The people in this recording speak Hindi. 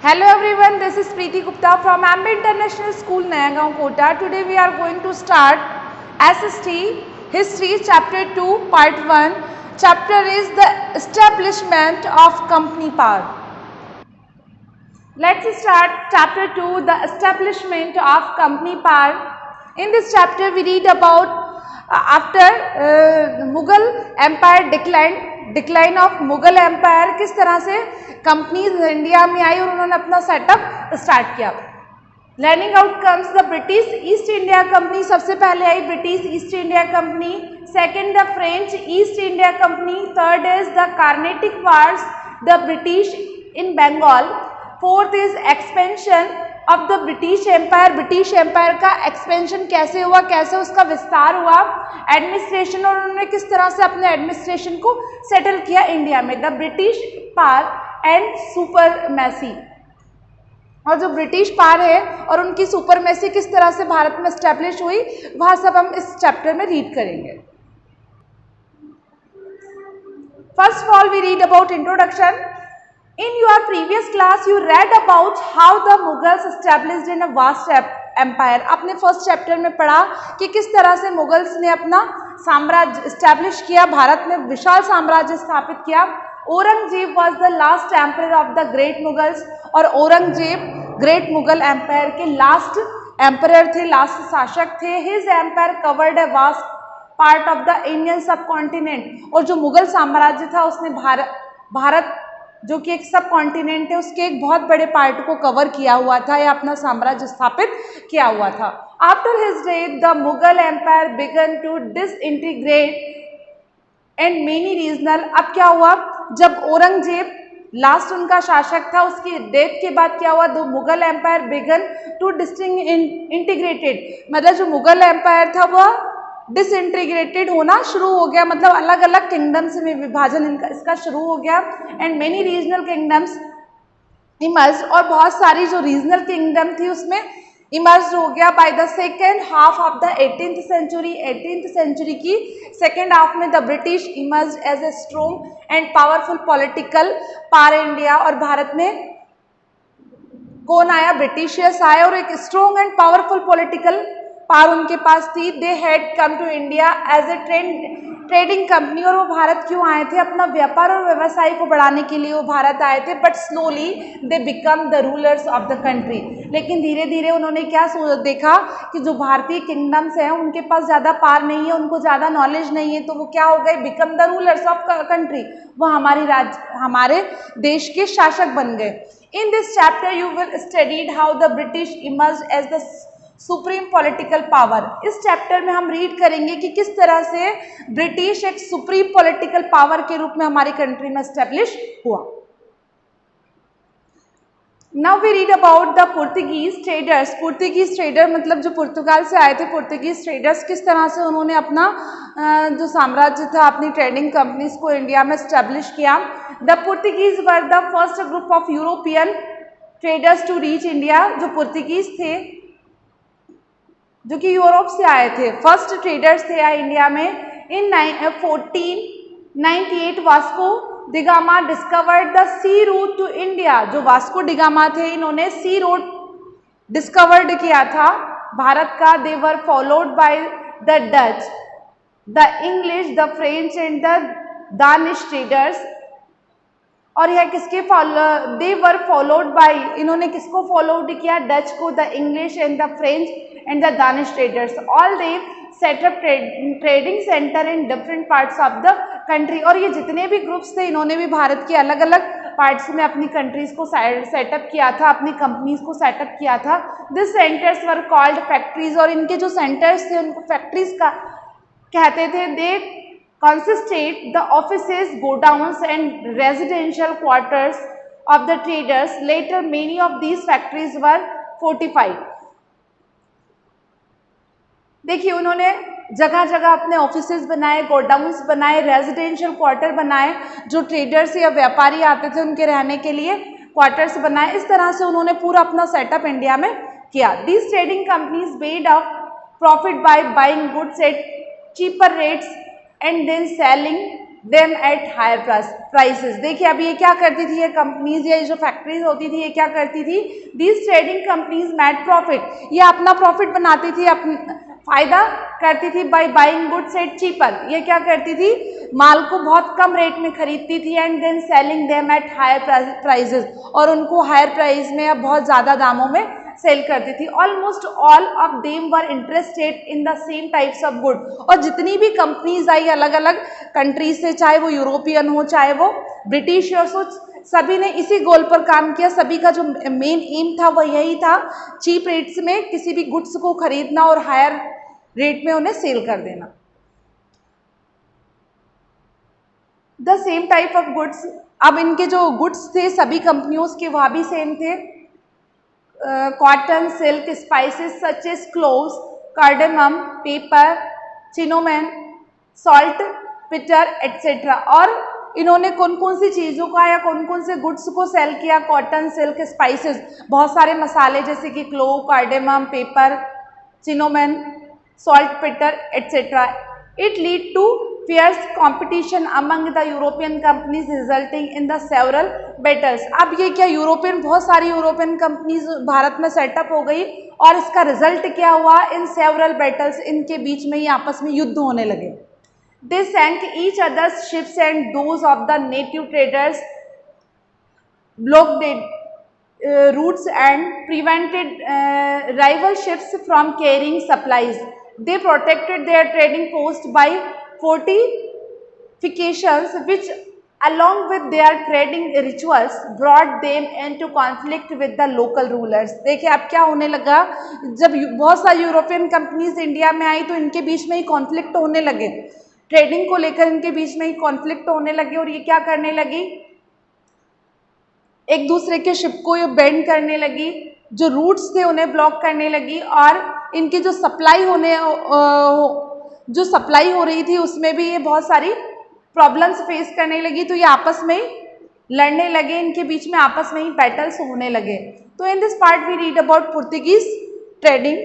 Hello everyone, this is Preeti Gupta from Ambe International School, Nayagaon, Kota. Today we are going to start SST History Chapter 2 Part 1. Chapter is the establishment of company power. Let's start Chapter 2, the establishment of company power. In this chapter we read about after Mughal Empire decline of Mughal empire, किस तरह से कंपनीज इंडिया में आई और उन्होंने अपना सेटअप स्टार्ट किया। Learning outcomes, the British East India company सबसे पहले आई, British East India company. Second the French East India company. Third is the Carnatic wars, the British in Bengal. Fourth is expansion of the British empire, British empire का एक्सपेंशन कैसे हुआ, कैसे उसका विस्तार हुआ। एडमिनिस्ट्रेशन, और उन्होंने किस तरह से अपने एडमिनिस्ट्रेशन को सेटल किया इंडिया में। The British power and supremacy, और जो ब्रिटिश पावर है और उनकी सुपरमेसी किस तरह से भारत में एस्टेब्लिश हुई, वह सब हम इस चैप्टर में रीड करेंगे। First of all we read about introduction. In your previous class you read about how the Mughals established in a vast empire. आपने फर्स्ट चैप्टर में पढ़ा कि किस तरह से मुगल्स ने अपना साम्राज्य एस्टेब्लिश किया, भारत में विशाल साम्राज्य स्थापित किया। Aurangzeb was the last emperor of the great Mughals, और औरंगजेब ग्रेट मुगल एम्पायर के लास्ट एम्परर थे, लास्ट शासक थे। His empire covered a vast part of the Indian subcontinent, और जो मुगल साम्राज्य था उसने भारत जो कि एक सब कॉन्टिनेंट है उसके एक बहुत बड़े पार्ट को कवर किया हुआ था या अपना साम्राज्य स्थापित किया हुआ था। After his death the Mughal empire began to disintegrate and many regional. अब क्या हुआ, जब औरंगजेब लास्ट उनका शासक था, उसकी डेथ के बाद क्या हुआ, the Mughal empire began to integrated, मतलब जो मुगल एम्पायर था वह डिसइंटीग्रेटेड होना शुरू हो गया, मतलब अलग अलग किंगडम्स में विभाजन इसका शुरू हो गया। And many regional kingdoms emerge, और बहुत सारी जो रीजनल किंगडम थी उसमें इमर्ज हो गया। By the second half of the 18th century, 18th century की सेकेंड हाफ में the British emerge as a strong and powerful political power India, और भारत में कौन आया, ब्रिटिशियर्स आए, और एक strong and powerful political power उनके पास थी। They had come to India as a trading company, और वो भारत क्यों आए थे, अपना व्यापार और व्यवसाय को बढ़ाने के लिए वो भारत आए थे। But slowly they become the rulers of the country, लेकिन धीरे धीरे उन्होंने क्या देखा कि जो भारतीय किंगडम्स हैं उनके पास ज़्यादा पावर नहीं है, उनको ज़्यादा नॉलेज नहीं है, तो वो क्या हो गए, become the rulers of country, वो हमारे देश के शासक बन गए। In this chapter you will studied how the British emerge as the supreme political power. इस चैप्टर में हम रीड करेंगे कि किस तरह से ब्रिटिश एक सुप्रीम पॉलिटिकल पावर के रूप में हमारी कंट्री में एस्टेब्लिश हुआ। Now we read about the Portuguese traders. Portuguese trader मतलब जो पुर्तगाल से आए थे, पुर्तगीज ट्रेडर्स, किस तरह से उन्होंने अपना जो साम्राज्य था, अपनी ट्रेडिंग कंपनीज को इंडिया में एस्टेब्लिश किया। The Portuguese were the first group of European traders to reach India. जो पुर्तगीज थे जो कि यूरोप से आए थे, फर्स्ट ट्रेडर्स थे आए इंडिया में। In 1498 Vasco da Gama discovered the sea route to India. जो वास्को डिगामा थे इन्होंने सी रूट डिस्कवर्ड किया था भारत का। They were followed by the Dutch, the English, the French and the Danish traders. और यह किसके दे वर फॉलोड बाय, इन्होंने किसको फॉलोड किया, डच को, the English and the French and the Danish traders. All they setup trading centre in different parts of the country. और ये जितने भी ग्रुप्स थे इन्होंने भी भारत के अलग अलग पार्ट्स में अपनी कंट्रीज को सेटअप किया था, अपनी कंपनीज को सेटअप किया था। This centres were called factories, और इनके जो सेंटर्स थे उनको फैक्ट्रीज का कहते थे। दे consisted the offices, godowns and residential quarters of the traders. Later many of these factories were fortified. देखिए उन्होंने जगह जगह अपने ऑफिसेज बनाए, गोडाउन्स बनाए, रेजिडेंशियल क्वार्टर बनाए, जो ट्रेडर्स या व्यापारी आते थे उनके रहने के लिए क्वार्टर्स बनाए। इस तरह से उन्होंने पूरा अपना सेटअप इंडिया में किया। These trading companies made up profit by buying goods at cheaper rates and then selling them at higher prices. देखिए अब ये क्या करती थी, ये कंपनीज या जो फैक्ट्रीज होती थी ये क्या करती थी, these trading companies made profit, ये अपना प्रॉफिट बनाती थी, फायदा करती थी bye buying goods at cheaper, ये क्या करती थी, माल को बहुत कम रेट में खरीदती थी and then selling them at higher prices, और उनको हायर प्राइस में या बहुत ज़्यादा दामों में सेल करती थी। Almost all of them were interested in the same types of good, और जितनी भी कंपनीज आई अलग अलग कंट्रीज से, चाहे वो यूरोपियन हो चाहे वो ब्रिटिश हो, सभी ने इसी गोल पर काम किया। सभी का जो मेन एम था वो यही था, चीप रेट्स में किसी भी गुड्स को खरीदना और हायर रेट में उन्हें सेल कर देना। The same type of goods, अब इनके जो गुड्स थे सभी कंपनियों के वहाँ भी सेम थे, cotton, silk, spices such as cloves, cardamom, pepper, cinnamon, salt, पिटर एटसेट्रा। और इन्होंने कौन कौन सी चीज़ों का या कौन कौन से गुड्स को सेल किया, कॉटन, सिल्क, स्पाइसेस, बहुत सारे मसाले जैसे कि clove, cardamom, pepper, cinnamon, salt, पिटर etcetera. It lead to fierce competition among the European companies resulting in the several battles। अब ये क्या, यूरोपियन, बहुत सारी यूरोपियन कंपनीज भारत में सेटअप हो गई और इसका रिजल्ट क्या हुआ, इन सेवरल बैटल्स, इनके बीच में ही आपस में युद्ध होने लगे। They sank each other's ships and those of the native traders blockaded routes and prevented rival ships from carrying supplies। They protected their trading post by fortifications which along with their trading rituals brought them into conflict with the local rulers। देखिए अब क्या होने लगा, जब बहुत सारी यूरोपियन कंपनीज इंडिया में आई तो इनके बीच में ही कॉन्फ्लिक्ट होने लगे, ट्रेडिंग को लेकर इनके बीच में ही कॉन्फ्लिक्ट होने लगे, और ये क्या करने लगी, एक दूसरे के शिप को ये बेंड करने लगी, जो रूट्स थे उन्हें ब्लॉक करने लगी, और इनकी जो सप्लाई हो रही थी उसमें भी ये बहुत सारी प्रॉब्लम्स फेस करने लगी, तो ये आपस में ही लड़ने लगे, इनके बीच में आपस में ही बैटल्स होने लगे। तो in this part we read about Portuguese trading